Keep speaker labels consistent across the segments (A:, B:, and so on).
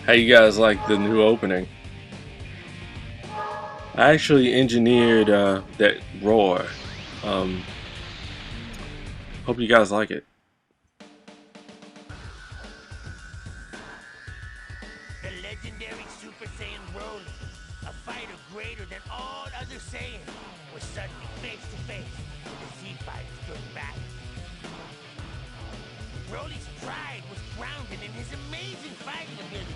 A: How you guys like the new opening? I actually engineered that roar. Hope you guys like it.
B: The Legendary Super Saiyan Broly, a fighter greater than all other Saiyans, was suddenly face to face with the Z-Fighters during battle. Broly's pride was grounded in his amazing fighting ability.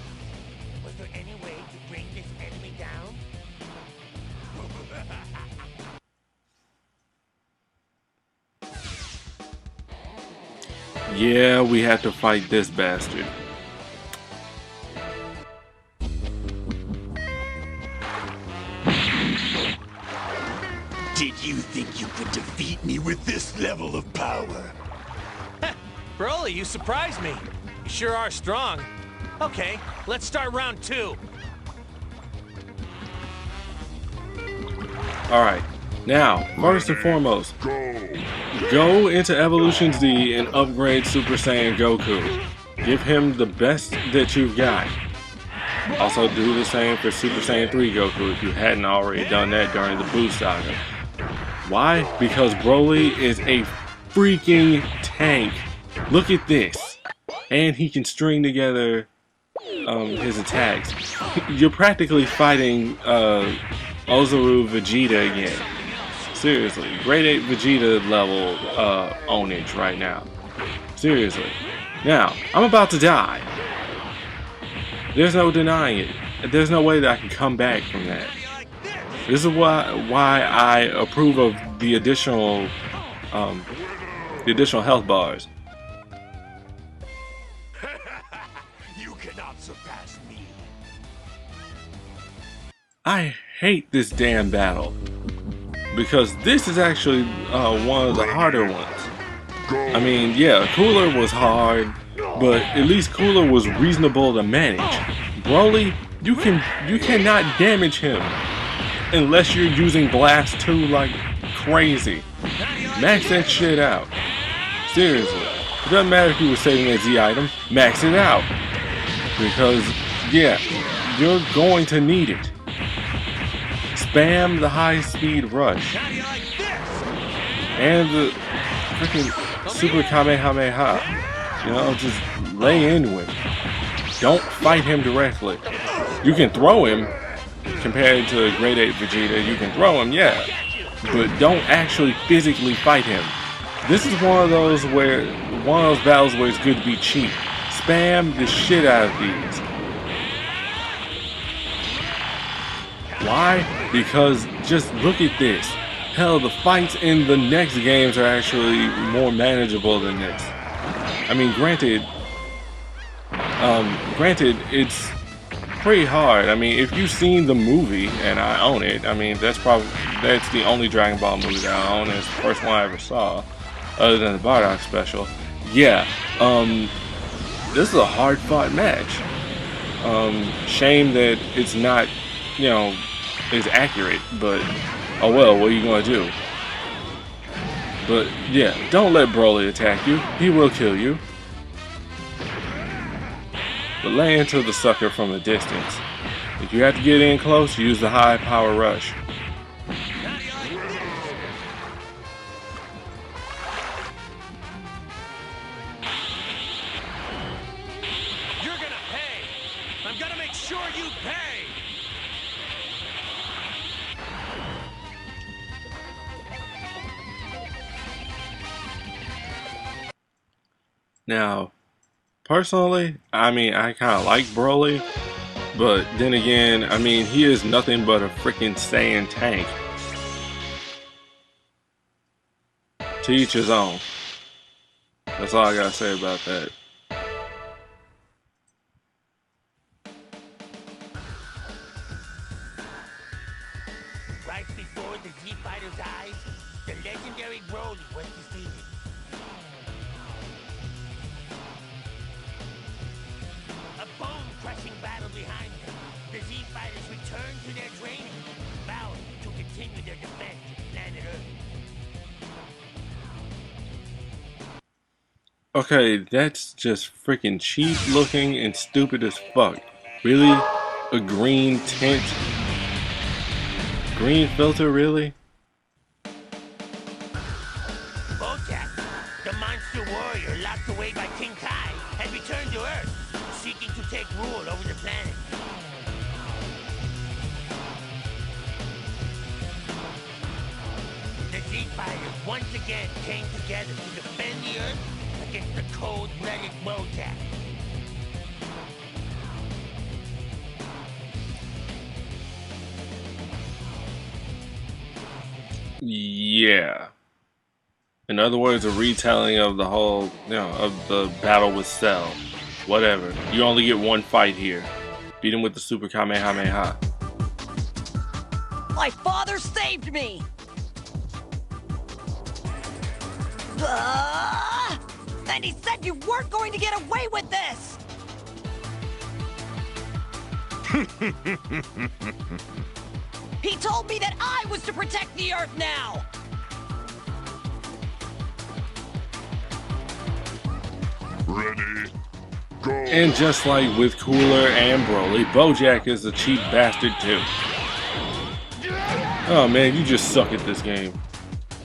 B: Was there any way to bring this enemy down?
A: Yeah, we had to fight this bastard.
C: Did you think you could defeat me with this level of power?
D: Broly, you surprised me. You sure are strong. Okay, let's start round 2.
A: Alright, now, first and foremost, go into Evolutions D and upgrade Super Saiyan Goku. Give him the best that you've got. Also do the same for Super Saiyan 3 Goku if you hadn't already done that during the Boo Saga. Why? Because Broly is a freaking tank. Look at this. And he can string together his attacks. You're practically fighting Ozaru Vegeta again. Seriously, grade 8 Vegeta level ownage right now. Seriously. Now, I'm about to die. There's no denying it. There's no way that I can come back from that. This is why I approve of the additional health bars.
C: You cannot surpass me.
A: I hate this damn battle because this is actually one of the harder ones. I mean, yeah, Cooler was hard, but at least Cooler was reasonable to manage. Broly, you cannot damage him unless you're using Blast 2 like crazy. Max that shit out. Seriously. It doesn't matter if you were saving a Z item, max it out. Because, yeah, you're going to need it. Spam the high speed rush. And the freaking Super Kamehameha. You know, just lay in with it. Don't fight him directly. You can throw him. Compared to grade 8 Vegeta, you can throw him, yeah. But don't actually physically fight him. This is one of those battles where it's good to be cheap. Spam the shit out of these. Why? Because just look at this. Hell, the fights in the next games are actually more manageable than this. I mean, granted, it's pretty hard. I mean, if you've seen the movie, and I own it, I mean, that's the only Dragon Ball movie that I own. It's the first one I ever saw, other than the Bardock special. Yeah, this is a hard-fought match. Shame that it's not, you know, as accurate, but oh well, what are you gonna do? But yeah, don't let Broly attack you. He will kill you. But lay into the sucker from a distance. If you have to get in close, use the high power rush.
D: You're gonna pay! I'm gonna make sure you pay!
A: Now, personally, I mean, I kind of like Broly, but then again, I mean, he is nothing but a freaking Saiyan tank. To each his own. That's all I gotta say about that.
B: Right before the Z-Fighters' eyes, the legendary Broly was defeated. A bone-crushing battle behind them, the Z-Fighters returned to their training, vowing to continue their defense of planet Earth.
A: Okay, that's just freaking cheap looking and stupid as fuck. Really? A green tint? Green filter, really?
B: Bojack, the monster warrior locked away by King Kai, has returned to Earth, seeking to take rule over the planet. The Z-Fighters once again came together to defend the Earth against the cold-blooded Bojack.
A: Yeah. In other words, a retelling of the whole, of the battle with Cell. Whatever. You only get one fight here. Beat him with the Super Kamehameha.
E: My father saved me! And he said you weren't going to get away with this! He told me that I was to protect the Earth now!
C: Ready, go.
A: And just like with Cooler and Broly, Bojack is a cheap bastard too. Oh man, you just suck at this game.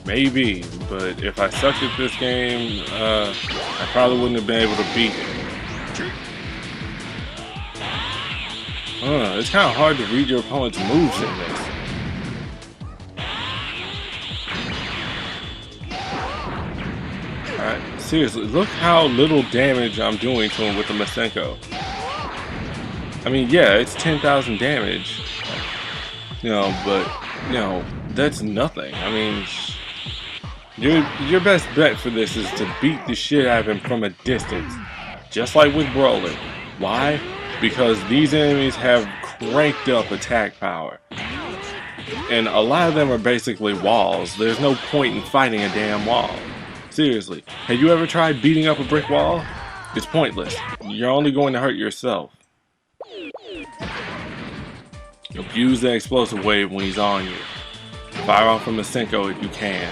A: Maybe, but if I sucked at this game, I probably wouldn't have been able to beat it. It's kind of hard to read your opponent's moves in this. Alright, seriously, look how little damage I'm doing to him with the Masenko. I mean, yeah, it's 10,000 damage. But, that's nothing. I mean, your best bet for this is to beat the shit out of him from a distance. Just like with Broly. Why? Because these enemies have cranked up attack power. And a lot of them are basically walls. There's no point in fighting a damn wall. Seriously, have you ever tried beating up a brick wall? It's pointless. You're only going to hurt yourself. Abuse the explosive wave when he's on you. Fire off from the Masenko if you can.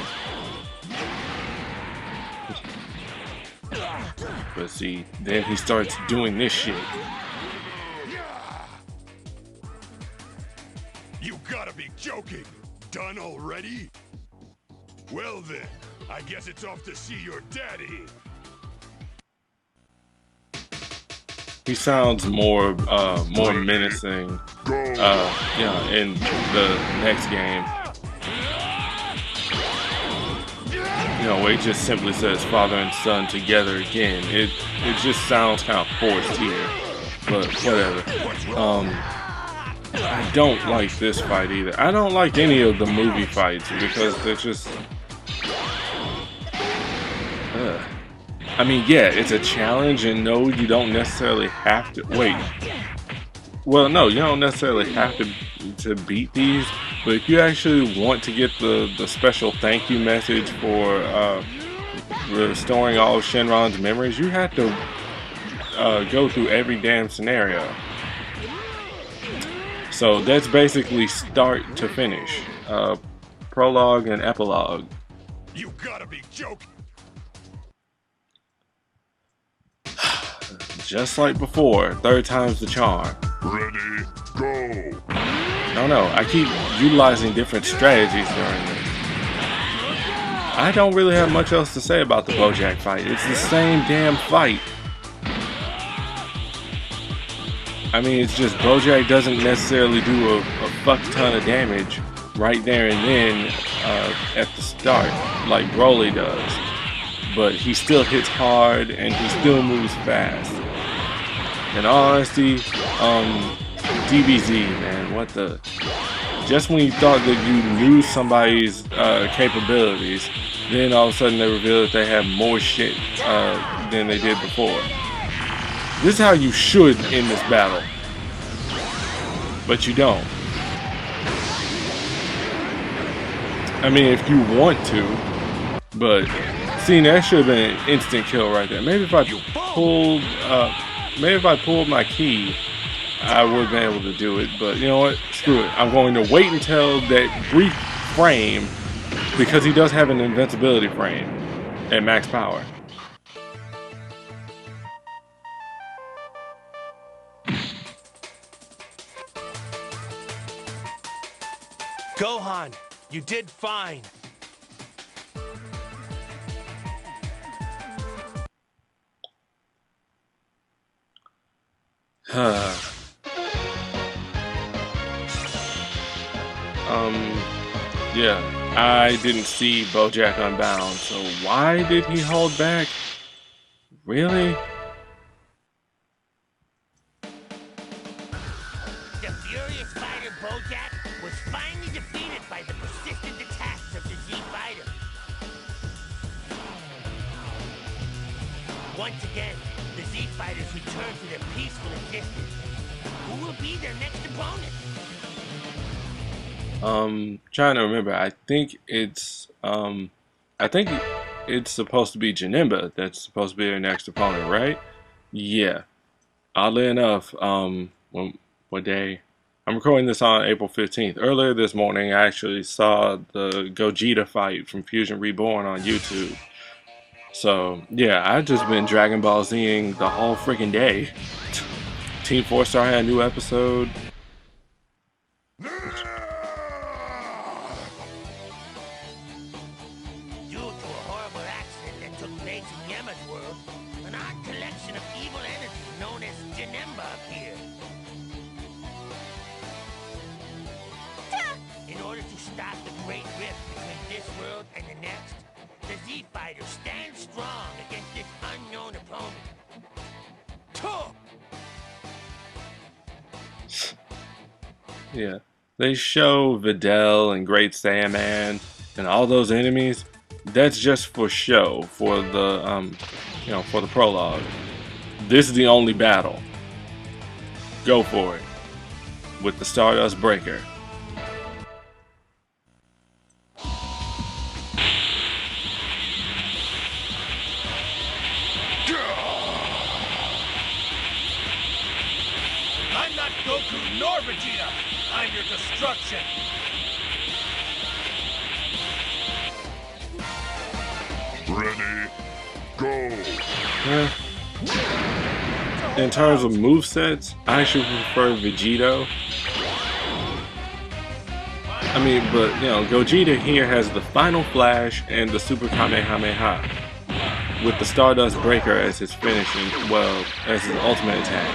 A: But see, then he starts doing this shit.
C: You gotta be joking. Done already? Well then, I guess it's off to see your daddy.
A: He sounds more menacing, in the next game. Where he just simply says father and son together again. It just sounds kind of forced here, but whatever. I don't like this fight either. I don't like any of the movie fights because they're just... I mean, yeah, it's a challenge, and no, you don't necessarily have to... Wait. Well, no, you don't necessarily have to beat these, but if you actually want to get the special thank you message for restoring all of Shenron's memories, you have to go through every damn scenario. So that's basically start to finish. Prologue and epilogue.
C: You gotta be joking.
A: Just like before, third time's the charm.
C: Ready, go.
A: No, I keep utilizing different strategies during this. I don't really have much else to say about the Bojack fight. It's the same damn fight. I mean, it's just Bojack doesn't necessarily do a fuck ton of damage right there and then at the start, like Broly does. But he still hits hard and he still moves fast. In all honesty, DBZ, man, what the... Just when you thought that you knew somebody's capabilities, then all of a sudden they reveal that they have more shit than they did before. This is how you should end this battle. But you don't. I mean, if you want to, but see, that should have been an instant kill right there. Maybe if I pulled my key, I would have been able to do it. But you know what? Screw it. I'm going to wait until that brief frame, because he does have an invincibility frame at max power.
D: Gohan, you did fine.
A: Yeah, I didn't see Bojack Unbound, so why did he hold back? Really?
B: The furious fighter Bojack was finally defeated by the persistent attacks of the Z fighter. Once again, the Z fighters return to their peaceful existence. Who will be their next opponent?
A: Trying to remember. I think it's supposed to be Janemba that's supposed to be their next opponent, right? Yeah. Oddly enough, what day? I'm recording this on April 15th. Earlier this morning, I actually saw the Gogeta fight from Fusion Reborn on YouTube. So, yeah, I've just been Dragon Ball Z-ing the whole freaking day. Team 4-Star had a new episode.
B: Due to a horrible accident that took place in Yama's world, an odd collection of evil entities known as Janemba appeared. In order to stop the great rift between this world and the next, the Z Fighters stand strong against this unknown opponent.
A: Yeah, they show Videl and Great Saiyaman and all those enemies. That's just for show, for the for the prologue. This is the only battle. Go for it with the Stardust Breaker.
D: I'm not Goku nor Vegeta. I'm your destruction.
C: Ready, go.
A: Yeah. In terms of movesets, I actually prefer Vegito. I mean, but Gogeta here has the Final Flash and the Super Kamehameha, with the Stardust Breaker as his finishing, as his ultimate attack.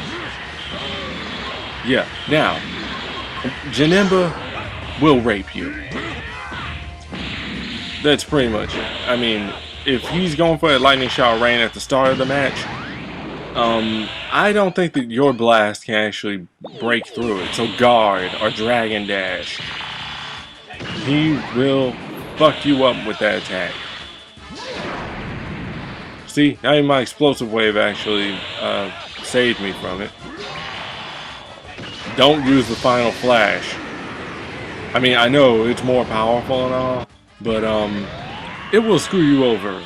A: Yeah, now, Janemba will rape you. That's pretty much it. I mean, if he's going for a lightning shot rain at the start of the match, I don't think that your blast can actually break through it. So guard or dragon dash. He will fuck you up with that attack. See, now even my explosive wave actually saved me from it. Don't use the Final Flash. I mean, I know it's more powerful and all, but it will screw you over.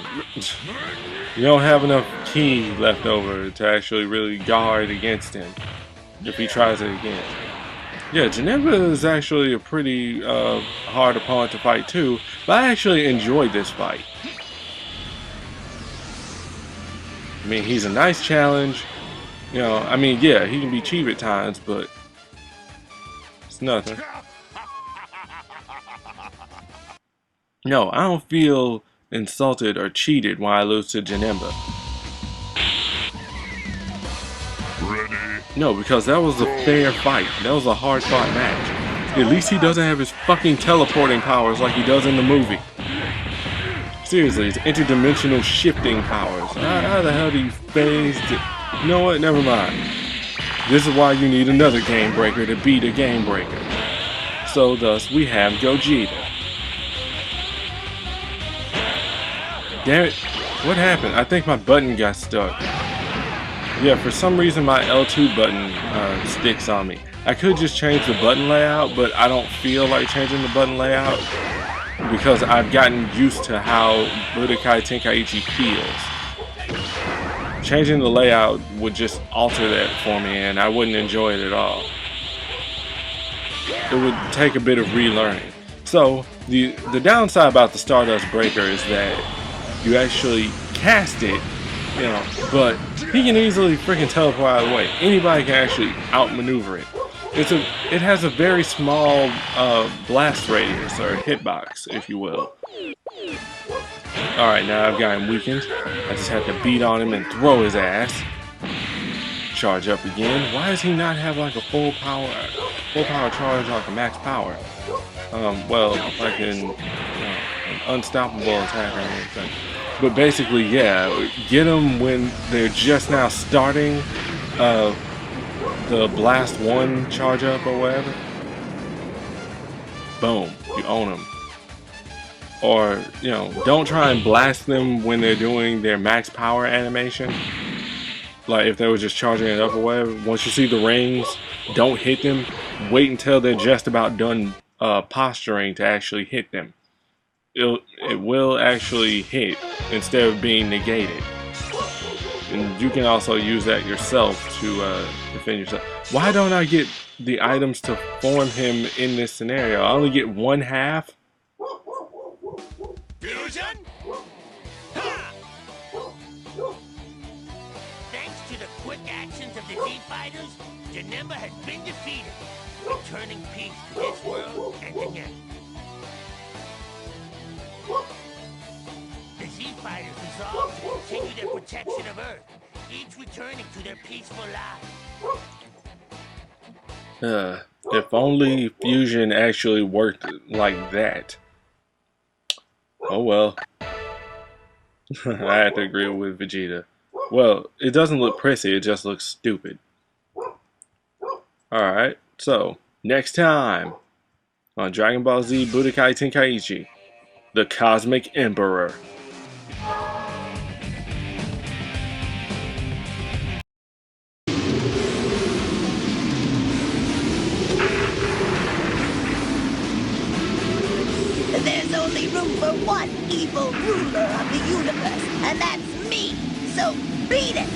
A: You don't have enough ki left over to actually really guard against him if he tries it again. Yeah, Janemba is actually a pretty hard opponent to fight too, but I actually enjoyed this fight. I mean, he's a nice challenge. I mean, yeah, he can be cheap at times, but it's nothing. No, I don't feel insulted or cheated when I lose to Janemba.
C: Ready.
A: No, because that was a fair fight. That was a hard fought match. At least he doesn't have his fucking teleporting powers like he does in the movie. Seriously, it's interdimensional shifting powers. How the hell do you phase it? You know what? Never mind. This is why you need another Game Breaker to beat a Game Breaker. So thus, we have Gogeta. Damn it. What happened? I think my button got stuck. Yeah, for some reason my L2 button sticks on me. I could just change the button layout, but I don't feel like changing the button layout because I've gotten used to how Budokai Tenkaichi feels. Changing the layout would just alter that for me and I wouldn't enjoy it at all. It would take a bit of relearning. So, the downside about the Stardust Breaker is that you actually cast it, but he can easily freaking teleport out of the way. Anybody can actually outmaneuver it. it has a very small blast radius or hitbox, if you will. All right, now I've got him weakened. I just have to beat on him and throw his ass. Charge up again. Why does he not have like a full power charge, like a max power? Well, like an unstoppable attack or anything. But basically, yeah, get them when they're just now starting the blast 1 charge up or whatever. Boom, you own them. Or, you know, don't try and blast them when they're doing their max power animation. Like if they were just charging it up or whatever. Once you see the rings, don't hit them. Wait until they're just about done posturing to actually hit them. It will actually hit instead of being negated. And you can also use that yourself to defend yourself. Why don't I get the items to form him in this scenario? I only get 1/2.
B: Fusion? Ha! Thanks to the quick actions of the Z-Fighters, Janemba has been defeated, returning peace to this world and the next. The Z-Fighters resolve to continue their protection of Earth, each returning to their peaceful lives.
A: If only fusion actually worked like that. Oh well. I have to agree with Vegeta. Well, it doesn't look pretty, it just looks stupid. Alright, so, next time on Dragon Ball Z Budokai Tenkaichi, the Cosmic Emperor.
E: There's only room for one evil ruler of the universe, and that's me. So beat it!